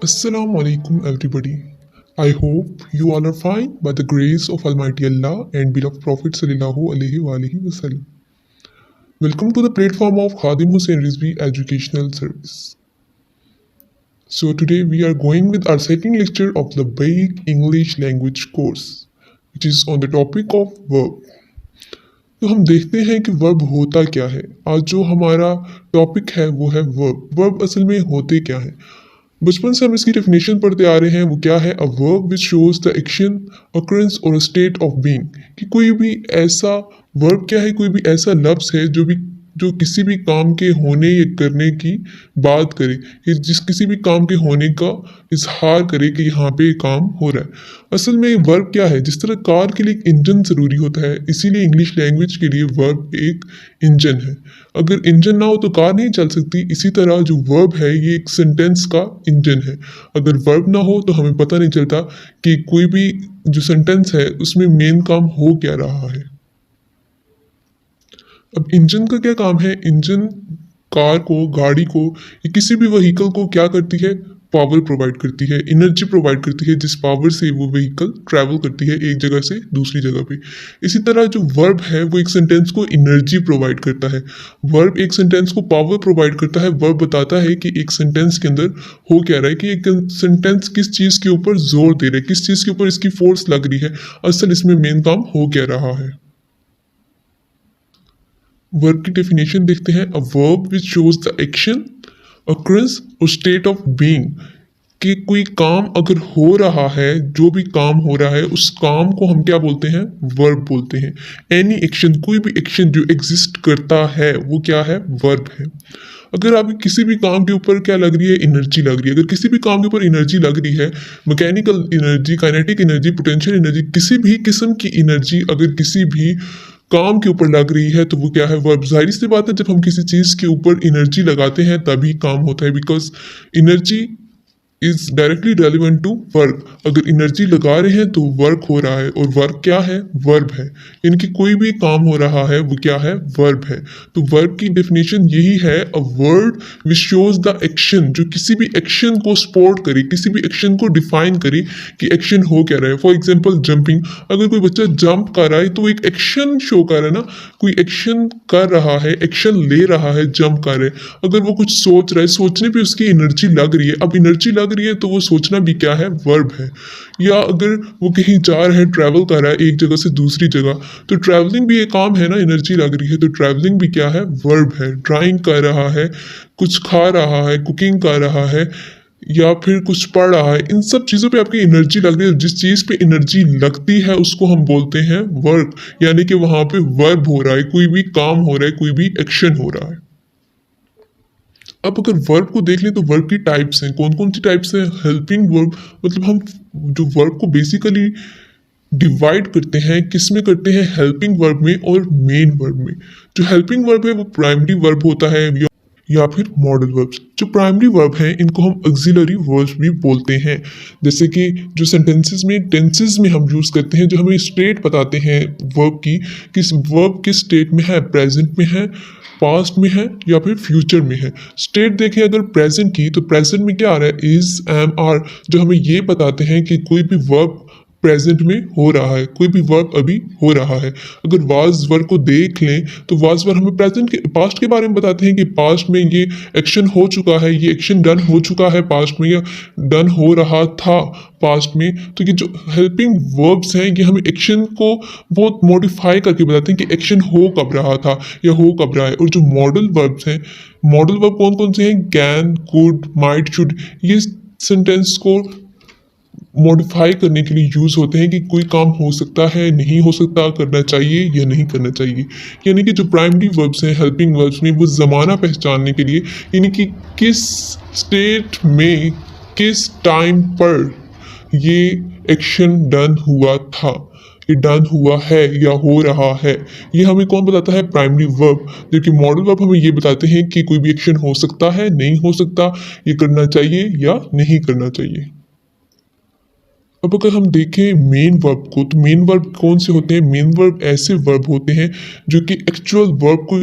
Assalamu alaikum everybody. I hope you all are fine by the grace of Almighty Allah and beloved Prophet sallallahu alaihi wasallam. Welcome to the platform of Khadim Hussain Rizvi Educational Service. So today we are going with our second lecture of the Basic English Language course, which is on the topic of verb. तो हम देखते हैं कि verb होता क्या है। आज जो हमारा टॉपिक है वो है वर्ब। वर्ब असल में होते क्या हैं। बचपन से हम इसकी डेफिनेशन पढ़ते आ रहे हैं। वो क्या है? A verb which shows the action, occurrence और स्टेट ऑफ बीइंग। कि कोई भी ऐसा वर्ब क्या है, कोई भी ऐसा लफ्ज़ है जो किसी भी काम के होने या करने की बात करे, या जिस किसी भी काम के होने का इजहार करे कि यहाँ पे काम हो रहा है। असल में वर्ब क्या है? जिस तरह कार के लिए एक इंजन ज़रूरी होता है, इसीलिए इंग्लिश लैंग्वेज के लिए वर्ब एक इंजन है। अगर इंजन ना हो तो कार नहीं चल सकती। इसी तरह जो वर्ब है ये एक सेंटेंस का इंजन है। अगर वर्ब ना हो तो हमें पता नहीं चलता कि कोई भी जो सेंटेंस है उसमें मेन काम हो क्या रहा है। अब इंजन का क्या काम है? इंजन कार को, गाड़ी को या किसी भी व्हीकल को क्या करती है? पावर प्रोवाइड करती है, एनर्जी प्रोवाइड करती है, जिस पावर से वो व्हीकल ट्रैवल करती है एक जगह से दूसरी जगह पे। इसी तरह जो वर्ब है वो एक सेंटेंस को एनर्जी प्रोवाइड करता है। वर्ब एक सेंटेंस को पावर प्रोवाइड करता है। वर्ब बताता है कि एक सेंटेंस के अंदर हो क्या रहा है, कि एक सेंटेंस किस चीज़ के ऊपर जोर दे रहा है, किस चीज़ के ऊपर इसकी फोर्स लग रही है, असल इसमें मेन काम हो क्या रहा है। वर्ब की डेफिनेशन देखते हैं। A verb which shows the action, occurrence और स्टेट ऑफ बीइंग। कि कोई काम अगर हो रहा है, जो भी काम हो रहा है उस काम को हम क्या बोलते हैं? वर्ब बोलते हैं। एनी एक्शन, कोई भी एक्शन जो एग्जिस्ट करता है वो क्या है? वर्ब है। अगर आप किसी भी काम के ऊपर क्या लग रही है? एनर्जी लग रही है। अगर किसी भी काम के ऊपर एनर्जी लग रही है, mechanical energy, kinetic energy, potential energy, किसी भी किस्म की एनर्जी अगर किसी भी काम के ऊपर लग रही है तो वो क्या है? वर्ब। जाहिर सी बात है, जब हम किसी चीज़ के ऊपर एनर्जी लगाते हैं तभी काम होता है, because energy is directly relevant to work. अगर एनर्जी लगा रहे हैं तो वर्क हो रहा है, और वर्क क्या है? वर्ब है। यानी कि कोई भी काम हो रहा है वो क्या है? वर्ब है। तो वर्ब की डेफिनेशन यही है, a word which shows the action, जो किसी भी एक्शन को सपोर्ट करे, किसी भी एक्शन को डिफाइन करे कि एक्शन हो क्या रहा है। For example jumping. अगर कोई बच्चा जंप कर रहा है तो एक एक्शन शो कर रहा है ना, कोई एक्शन कर रहा है, एक्शन ले रहा है, जंप कर रहा है। अगर वो कुछ सोच रहा है, सोचने पे उसकी एनर्जी लग रही है। अब एनर्जी लग रही है तो वो सोचना भी क्या है? वर्ब है। या अगर वो कहीं जा रहा है, ट्रैवल कर रहा है एक जगह से दूसरी जगह, तो ट्रैवलिंग भी एक काम है ना, एनर्जी लग रही है तो ट्रैवलिंग भी क्या है? वर्ब है। ड्राइंग कर रहा है, कुछ खा रहा है, कुकिंग कर रहा है, या फिर कुछ पढ़ रहा है, इन सब चीज़ों पे आपकी एनर्जी लग रही है। जिस चीज़ पे एनर्जी लगती है उसको हम बोलते हैं वर्ब। यानी कि वहाँ पे वर्ब हो रहा है, कोई भी काम हो रहा है, कोई भी एक्शन हो रहा है। अब अगर वर्ब को देख लें तो वर्ब की टाइप्स हैं। कौन कौन सी टाइप्स हैं? हेल्पिंग वर्ब, मतलब हम जो वर्ब को बेसिकली डिवाइड करते हैं, किस में करते हैं? हेल्पिंग वर्ब में और मेन वर्ब में। जो हेल्पिंग वर्ब है वो प्राइमरी वर्ब होता है या फिर मॉडल वर्ब्स। जो प्राइमरी वर्ब हैं इनको हम ऑक्सिलरी वर्ब्स भी बोलते हैं। जैसे कि जो सेंटेंसेस में, टेंसेस में हम यूज़ करते हैं, जो हमें स्टेट बताते हैं वर्ब की, किस वर्ब किस स्टेट में है, प्रेजेंट में है, पास्ट में है या फिर फ्यूचर में है। स्टेट देखें अगर प्रेजेंट की, तो प्रेजेंट में क्या आ रहा है? इज, एम, आर, जो हमें ये बताते हैं कि कोई भी वर्ब प्रेजेंट में हो रहा है, कोई भी वर्ब अभी हो रहा है। अगर वाज वर्ब को देख लें तो वाज वर्ब हमें प्रेजेंट के, पास्ट के बारे में बताते हैं कि पास्ट में ये एक्शन हो चुका है, ये एक्शन डन हो चुका है पास्ट में, या डन हो रहा था पास्ट में। तो ये जो हेल्पिंग वर्ब्स हैं ये हमें एक्शन को बहुत मॉडिफाई करके बताते हैं कि एक्शन हो कब रहा था या हो कब रहा है। और जो मॉडल वर्ब्स हैं, मॉडल वर्ब कौन कौन से हैं? Can, could, might, should. ये सेंटेंस को मॉडिफाई करने के लिए यूज़ होते हैं कि कोई काम हो सकता है, नहीं हो सकता, करना चाहिए या नहीं करना चाहिए। यानी कि जो प्राइमरी वर्ब्स हैं हेल्पिंग वर्ब्स में, वो ज़माना पहचानने के लिए, यानी कि किस स्टेट में, किस टाइम पर ये एक्शन डन हुआ था, ये डन हुआ है या हो रहा है, ये हमें कौन बताता है? Primary verb. जबकि मॉडल वर्ब हमें ये बताते हैं कि कोई भी एक्शन हो सकता है, नहीं हो सकता, ये करना चाहिए या नहीं करना चाहिए। अब अगर हम देखें मेन वर्ब को, तो मेन वर्ब कौन से होते हैं? मेन वर्ब ऐसे वर्ब होते हैं जो कि एक्चुअल वर्ब को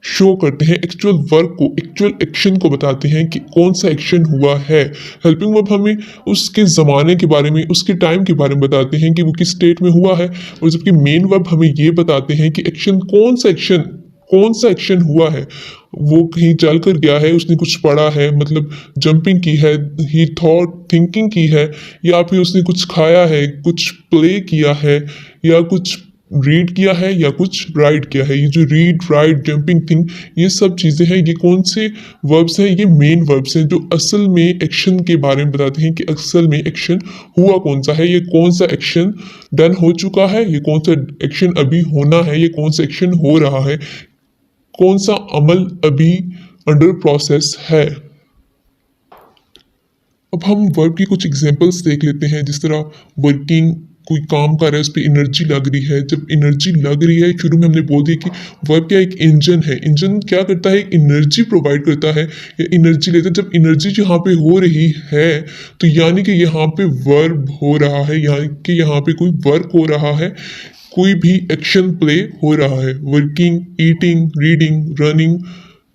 शो करते हैं, एक्चुअल वर्क को, एक्चुअल एक्शन को बताते हैं कि कौन सा एक्शन हुआ है। हेल्पिंग वर्ब हमें उसके ज़माने के बारे में, उसके टाइम के बारे में बताते हैं कि वो किस स्टेट में हुआ है, और जबकि मेन वर्ब हमें ये बताते हैं कि एक्शन कौन सा एक्शन हुआ है। वो कहीं चल कर गया है, उसने कुछ पढ़ा है, मतलब जंपिंग की है, ही थॉट थिंकिंग की है, या फिर उसने कुछ खाया है, कुछ प्ले किया है, या कुछ रीड किया है, या कुछ राइट किया है। ये जो रीड, राइट, जंपिंग, थिंक, ये सब चीज़ें हैं, ये कौन से वर्ब्स हैं? ये मेन वर्ब्स हैं जो असल में एक्शन के बारे में बताते हैं कि असल में एक्शन हुआ कौन सा है, ये कौन सा एक्शन डन हो चुका है, ये कौन सा एक्शन अभी होना है, ये कौन सा एक्शन हो रहा है, कौन सा अमल अभी अंडर प्रोसेस है। अब हम वर्ब की कुछ एग्जांपल्स देख लेते हैं, जिस तरह वर्किंग, कोई काम कर रहा है, उस पर एनर्जी लग रही है। जब एनर्जी लग रही है, शुरू में हमने बोल दिया कि वर्ब क्या, एक इंजन है। इंजन क्या करता है? एनर्जी प्रोवाइड करता है या एनर्जी लेता है। जब एनर्जी यहाँ पे हो रही है तो यानी कि यहाँ पे वर्ब हो रहा है, यानी कि यहाँ पे कोई वर्क हो रहा है, कोई भी एक्शन प्ले हो रहा है। Working, eating, reading, running,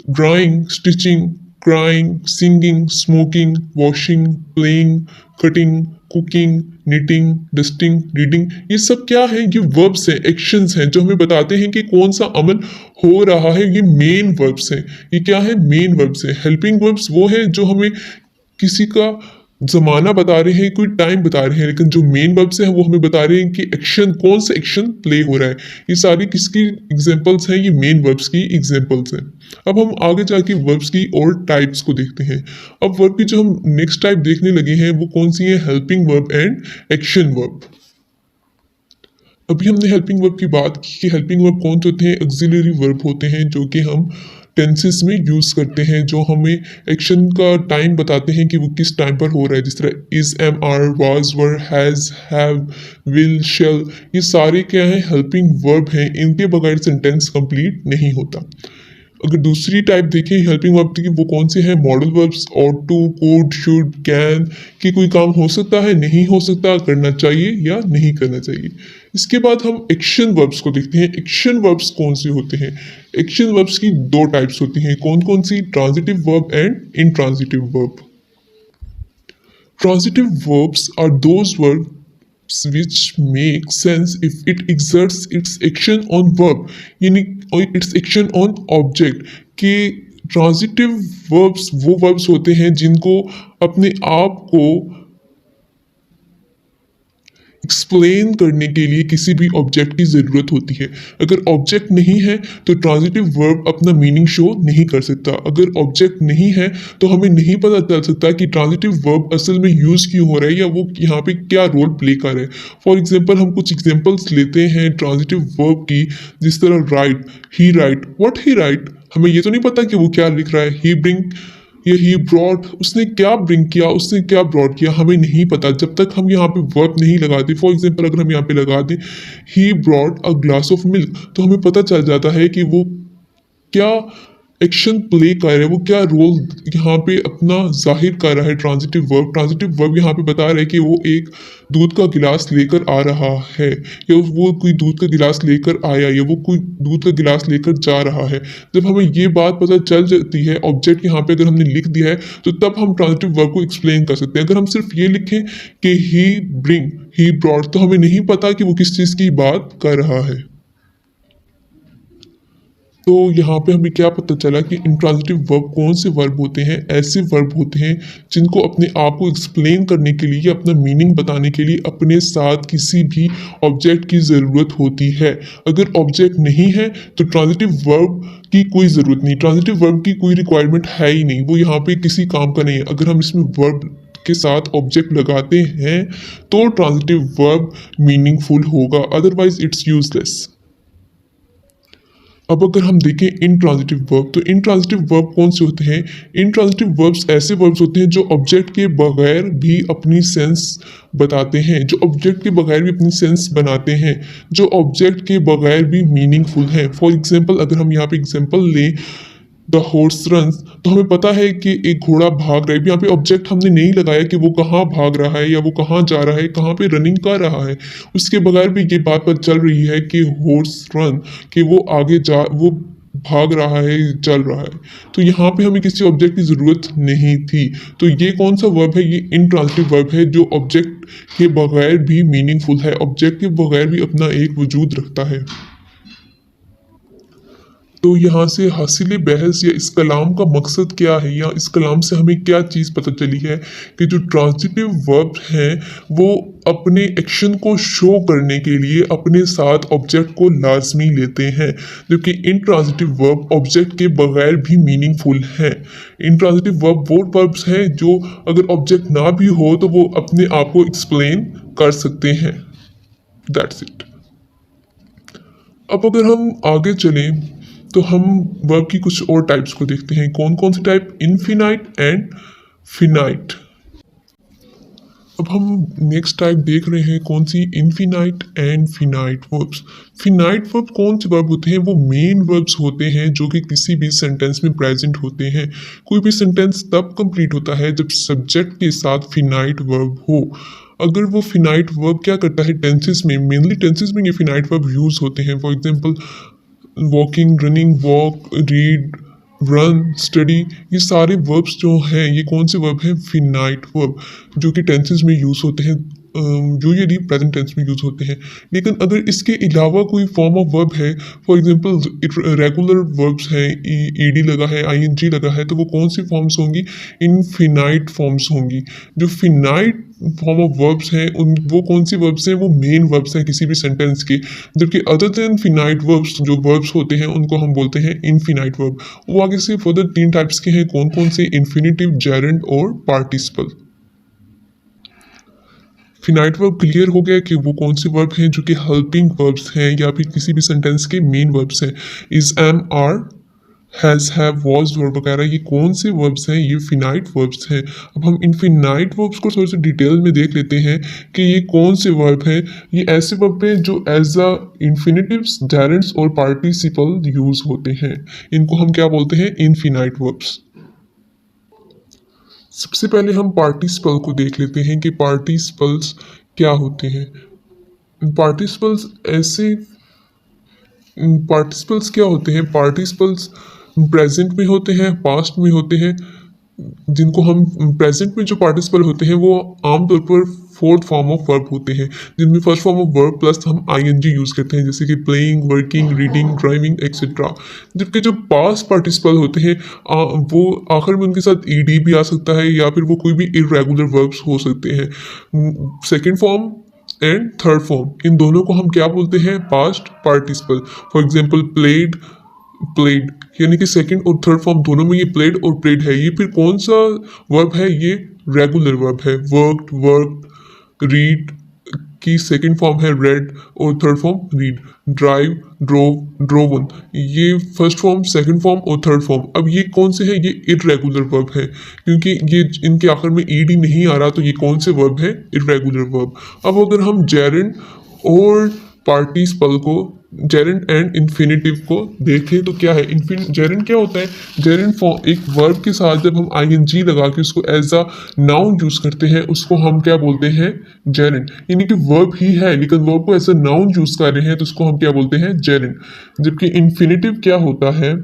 drawing, stitching, crying, singing, smoking, washing, playing, cutting, cooking, knitting, dusting, reading, ये सब क्या है? ये वर्ब्स हैं, एक्शंस हैं जो हमें बताते हैं कि कौन सा अमल हो रहा है। ये मेन वर्ब्स हैं। ये क्या है? मेन वर्ब्स हैं। हेल्पिंग वर्ब्स वो है जो हमें किसी का जमाना बता रहे हैं, कोई टाइम बता रहे हैं, लेकिन जो मेन वर्ब्स हैं वो हमें बता रहे हैं कि एक्शन, कौन सा एक्शन प्ले हो रहा है। ये सारी किसकी एग्जांपल्स हैं? ये मेन वर्ब्स की एग्जांपल्स हैं। अब हम आगे जाके वर्ब्स की और टाइप्स को देखते हैं। अब वर्ब की जो हम नेक्स्ट टाइप देखने लगे हैं वो कौन सी है? Helping verb and action verb. अभी हमने हेल्पिंग वर्ब की बात की कि हेल्पिंग वर्ब कौन से होते हैं? ऑक्सिलरी वर्ब होते हैं जो कि हम टेंसेस में यूज करते हैं, जो हमें एक्शन का टाइम बताते हैं कि वो किस टाइम पर हो रहा है। जिस तरह is, am, are, was, were, has, have, will, shall, ये सारे क्या हैं? हेल्पिंग वर्ब हैं। इनके बगैर सेंटेंस कंप्लीट नहीं होता। अगर दूसरी टाइप देखें हेल्पिंग वर्ब की, वो कौन से हैं? Modal verbs, ought to, could, should, can, कि कोई काम हो सकता है, नहीं हो सकता, करना चाहिए या नहीं करना चाहिए। इसके बाद हम एक्शन वर्ब्स को देखते हैं। एक्शन वर्ब्स कौन से होते हैं? एक्शन वर्ब्स की दो टाइप्स होती हैं। कौन कौन सी? Transitive verb and intransitive verb. Transitive verbs are those verbs which make sense if it exerts its action on verb, यानी its action on object। कि ट्रांजिटिव वर्ब्स वो वर्ब्स होते हैं जिनको अपने आप को एक्सप्लेन करने के लिए किसी भी ऑब्जेक्ट की ज़रूरत होती है। अगर ऑब्जेक्ट नहीं है तो ट्रांजिटिव वर्ब अपना मीनिंग शो नहीं कर सकता। अगर ऑब्जेक्ट नहीं है तो हमें नहीं पता चल सकता कि ट्रांजिटिव वर्ब असल में यूज़ क्यों हो रहा है या वो यहाँ पे क्या रोल प्ले कर रहा है। फॉर एग्जांपल हम कुछ एग्जांपल्स लेते हैं ट्रांजिटिव वर्ब की, जिस तरह right, he right, what he right. हमें ये तो नहीं पता कि वो क्या लिख रहा है। ही ब्रिंग या ही ब्रॉड, उसने क्या ब्रिंग किया, उसने क्या ब्रॉड किया, हमें नहीं पता जब तक हम यहाँ पे वर्ब नहीं लगाते। फॉर एग्जांपल अगर हम यहाँ पे लगा दें he brought a glass of milk, तो हमें पता चल जाता है कि वो क्या एक्शन प्ले कर रहा है, वो क्या रोल यहाँ पे अपना जाहिर कर रहा है। ट्रांजिटिव वर्ब यहाँ पे बता रहा है कि वो एक दूध का गिलास लेकर आ रहा है, या वो कोई दूध का गिलास लेकर आया, या वो कोई दूध का गिलास लेकर जा रहा है। जब हमें ये बात पता चल जाती है, ऑब्जेक्ट यहाँ पे अगर हमने लिख दिया है, तो तब हम ट्रांजिटिव वर्ब को एक्सप्लेन कर सकते हैं। अगर हम सिर्फ ये लिखें कि ही ब्रिंग, ही ब्रॉड, तो हमें नहीं पता कि वो किस चीज़ की बात कर रहा है। तो यहाँ पे हमें क्या पता चला कि इंट्रांजिटिव वर्ब कौन से वर्ब होते हैं? ऐसे वर्ब होते हैं जिनको अपने आप को एक्सप्लेन करने के लिए, अपना मीनिंग बताने के लिए अपने साथ किसी भी ऑब्जेक्ट की ज़रूरत होती है। अगर ऑब्जेक्ट नहीं है तो ट्रांजिटिव वर्ब की कोई ज़रूरत नहीं, ट्रांजिटिव वर्ब की कोई रिक्वायरमेंट है ही नहीं, वो यहाँ पे किसी काम का नहीं है। अगर हम इसमें वर्ब के साथ ऑब्जेक्ट लगाते हैं तो ट्रांजिटिव वर्ब मीनिंगफुल होगा, अदरवाइज इट्स यूजलेस। अब अगर हम देखें इनट्रांजिटिव वर्ब, तो इनट्रांजिटिव वर्ब कौन से होते हैं? इनट्रांजिटिव वर्ब्स ऐसे वर्ब्स होते हैं जो ऑब्जेक्ट के बगैर भी अपनी सेंस बताते हैं, जो ऑब्जेक्ट के बगैर भी अपनी सेंस बनाते हैं, जो ऑब्जेक्ट के बगैर भी मीनिंगफुल हैं। फॉर एग्जांपल अगर हम यहाँ पे एग्जांपल लें द हॉर्स रन्स, तो हमें पता है कि एक घोड़ा भाग रहा है। यहाँ पे ऑब्जेक्ट हमने नहीं लगाया कि वो कहाँ भाग रहा है या वो कहाँ जा रहा है, कहाँ पे रनिंग कर रहा है। उसके बगैर भी ये बात पता चल रही है कि हॉर्स रन, कि वो आगे जा, वो भाग रहा है, चल रहा है। तो यहाँ पे हमें किसी ऑब्जेक्ट की ज़रूरत नहीं थी। तो ये कौन सा वर्ब है? ये इंट्रांजिटिव वर्ब है जो ऑब्जेक्ट के बगैर भी मीनिंगफुल है, ऑब्जेक्ट के बगैर भी अपना एक वजूद रखता है। तो यहाँ से हासिल बहस या इस कलाम का मकसद क्या है, या इस कलाम से हमें क्या चीज़ पता चली है कि जो ट्रांजिटिव वर्ब हैं वो अपने एक्शन को शो करने के लिए अपने साथ ऑब्जेक्ट को लाजमी लेते हैं, जबकि इंट्रांजिटिव वर्ब ऑब्जेक्ट के बगैर भी मीनिंगफुल हैं। इंट्रांजिटिव वर्ब वो वर्ब्स हैं जो अगर ऑब्जेक्ट ना भी हो तो वो अपने आप को एक्सप्लेन कर सकते हैं। That's it. अब अगर हम आगे चलें तो हम वर्ब की कुछ और टाइप्स को देखते हैं। कौन कौन से टाइप? Infinite and finite. अब हम नेक्स्ट टाइप देख रहे हैं कौन सी? Infinite and finite verbs. Finite verb कौन से वर्ब होते हैं? वो मेन वर्ब्स होते हैं जो कि किसी भी सेंटेंस में प्रेजेंट होते हैं। कोई भी सेंटेंस तब कंप्लीट होता है जब सब्जेक्ट के साथ फिनाइट वर्ब हो। अगर वो फिनाइट वर्ब क्या करता है टेंसेस में, मेनली टेंसेस में ये फिनाइट वर्ब यूज होते हैं। For example walking, running, walk, read, run, study, ये सारे वर्ब्स जो हैं ये कौन से वर्ब हैं? फिनाइट वर्ब, जो कि टेंसेस में यूज़ होते हैं, यूजुअली प्रेजेंट टेंस में यूज़ होते हैं। लेकिन अगर इसके अलावा कोई फॉर्म ऑफ वर्ब है, फॉर एग्जांपल रेगुलर वर्ब्स हैं, ईडी लगा है, आईएनजी लगा है, तो वो कौन सी फॉर्म्स होंगी? इनफिनाइट फॉर्म्स होंगी। जो फिनाइट फॉर्म ऑफ वर्ब्स हैं वो कौन सी वर्ब्स हैं? वो मेन वर्ब्स हैं किसी भी सेंटेंस के। जबकि अदर देन फिनाइट वर्ब्स जो वर्ब्स होते हैं उनको हम बोलते हैं इनफिनाइट वर्ब। वो आगे से फर्दर 3 टाइप्स के हैं। कौन कौन से? इन्फिनेटिव, जेरेंड और पार्टिसिपल। फिनाइट वर्ब क्लियर हो गया कि वो कौन से वर्ब हैं जो कि हेल्पिंग वर्ब्स हैं या फिर किसी भी सेंटेंस के मेन वर्ब्स हैं। Is, am, are, has, have, was, were वगैरह ये कौन से वर्ब्स हैं? ये फिनाइट वर्ब्स हैं। अब हम इन फिनाइट वर्ब्स को थोड़े से डिटेल में देख लेते हैं कि ये कौन से वर्ब हैं। ये ऐसे वर्ब हैं जो एज अ इन्फिनेटिव्स, जेरेंड्स और पार्टिसिपल यूज होते हैं। इनको हम क्या बोलते हैं? Infinite verbs. सबसे पहले हम पार्टिसिपल को देख लेते हैं कि पार्टिसिपल्स क्या होते हैं। पार्टिसिपल्स ऐसे पार्टिसिपल्स क्या होते हैं? पार्टिसिपल्स प्रेजेंट में होते हैं, पास्ट में होते हैं। जिनको हम प्रेजेंट में जो पार्टिसिपल होते हैं वो आमतौर पर फोर्थ फॉर्म ऑफ वर्ब होते हैं, जिनमें first form of verb plus हम आईएनजी यूज करते हैं, जैसे कि playing, working, reading, driving etcetera. जबकि जो पास्ट पार्टिसिपल होते हैं वो आखिर में उनके साथ ईडी भी आ सकता है या फिर वो कोई भी इरेगुलर वर्ब्स हो सकते हैं। Second form and third form, इन दोनों को हम क्या बोलते हैं? Past participle. For example played, played, यानी कि सेकंड और थर्ड फॉर्म दोनों में ये प्लेड और प्लेड है। ये फिर कौन सा वर्ब है? ये रेगुलर वर्ब है। वर्कड, वर्क, रीड की सेकंड फॉर्म है रेड और third form read. Drive, drove, driven, ये फर्स्ट फॉर्म, सेकंड फॉर्म और थर्ड फॉर्म। अब ये कौन से हैं? ये इरेगुलर वर्ब है, क्योंकि ये इनके आखिर में ईडी नहीं आ रहा, तो ये कौन से वर्ब है? Irregular verb. अब अगर हम जेरेंड और पार्टिसिपल को, जेरेंड एंड इन्फिनेटिव को देखें तो क्या है? जेरेंड क्या होता है? जेरेंड एक वर्ब के साथ जब हम आईएनजी लगा के उसको एज अ नाउन यूज करते हैं उसको हम क्या बोलते हैं? जेरेंड। यानी कि वर्ब ही है लेकिन वर्ब को एज अ नाउन यूज कर रहे हैं तो उसको हम क्या बोलते हैं? जेरेंड। जबकि इन्फिनेटिव क्या होता है?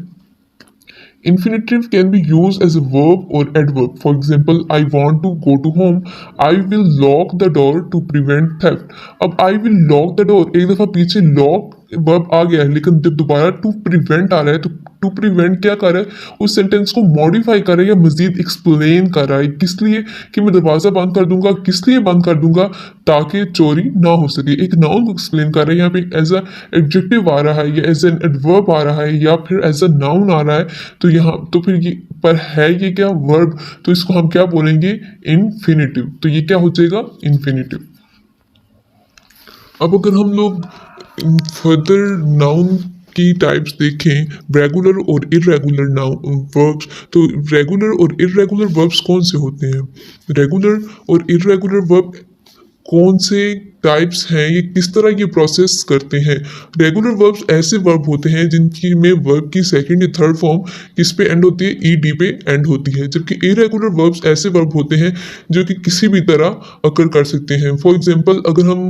Infinitive can be used as a verb or adverb. For example, I want to go to home. I will lock the door to prevent theft. अब I will lock the door, एक दफ़ा पीछे lock verb आ गया है लेकिन जब दोबारा to prevent आ रहा है तो टू प्रिवेंट क्या कर रहा है? उस सेंटेंस को मॉडिफाई कर रहा है या मजीद एक्सप्लेन कर रहा है। किस लिए? कि मैं दरवाज़ा बंद कर दूंगा। किस लिए बंद कर दूंगा? ताकि चोरी ना हो सके। एक नाउन को एक्सप्लेन कर रहा है। यहाँ पे एज अ एडजेक्टिव आ रहा है या एज एन एडवर्ब आ रहा है या फिर एज अ नाउन आ रहा है। तो यहाँ तो फिर ये पर है ये क्या? वर्ब। तो इसको हम क्या बोलेंगे? इन्फिनेटिव। तो ये क्या हो जाएगा? इन्फिनेटिव। अब अगर हम लोग फर्दर नाउन की टाइप्स देखें, रेगुलर और इरेगुलर नाउन वर्ब्स, तो रेगुलर और इरेगुलर वर्ब्स कौन से होते हैं? रेगुलर और इरेगुलर वर्ब कौन से टाइप्स हैं, ये किस तरह ये प्रोसेस करते हैं। रेगुलर वर्ब्स ऐसे वर्ब होते हैं जिनकी में वर्ब की सेकंड या थर्ड फॉर्म किस पे एंड होती है, ईडी पे एंड होती है, जबकि इरेगुलर वर्ब्स ऐसे वर्ब होते हैं जो कि किसी भी तरह अकर कर सकते हैं। फॉर एग्जांपल अगर हम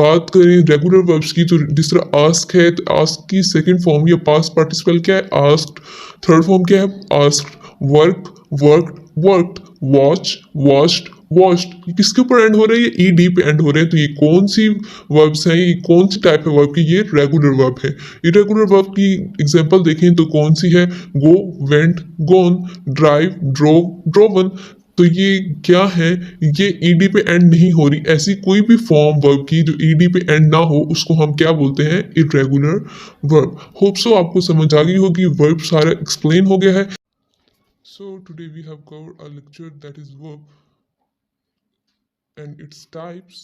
बात करें रेगुलर वर्ब्स की, तो जिस तरह आस्क है, तो आस्क की सेकंड फॉर्म या पास्ट पार्टिसिपल क्या है, आस्क्ड। थर्ड फॉर्म क्या है, asked. Work, worked, worked. Watch, watched, watched. ये किसके ऊपर एंड हो रहे हैं, ये ईडी पे एंड हो रहे हैं। तो ये कौन सी वर्ब्स हैं, ये कौन सी टाइप है वर्ब की, ये रेगुलर वर्ब है। इरेगुलर वर्ब की एग्जांपल देखें तो कौन सी है, गो, वेंट, गोन, ड्राइव, ड्रोव, ड्रोवन। तो ये क्या है, ये ईडी पे एंड नहीं हो रही। ऐसी कोई भी फॉर्म वर्ब की जो ईडी पे एंड ना हो उसको हम क्या बोलते हैं, इरेगुलर वर्ब। होप सो आपको समझ आ गई होगी, वर्ब सारा एक्सप्लेन हो गया है। So today we have covered a lecture that is verb and its types.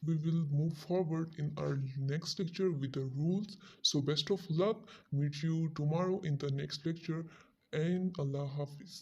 We will move forward in our next lecture with the rules. So best of luck. Meet you tomorrow in the next lecture. And Allah Hafiz.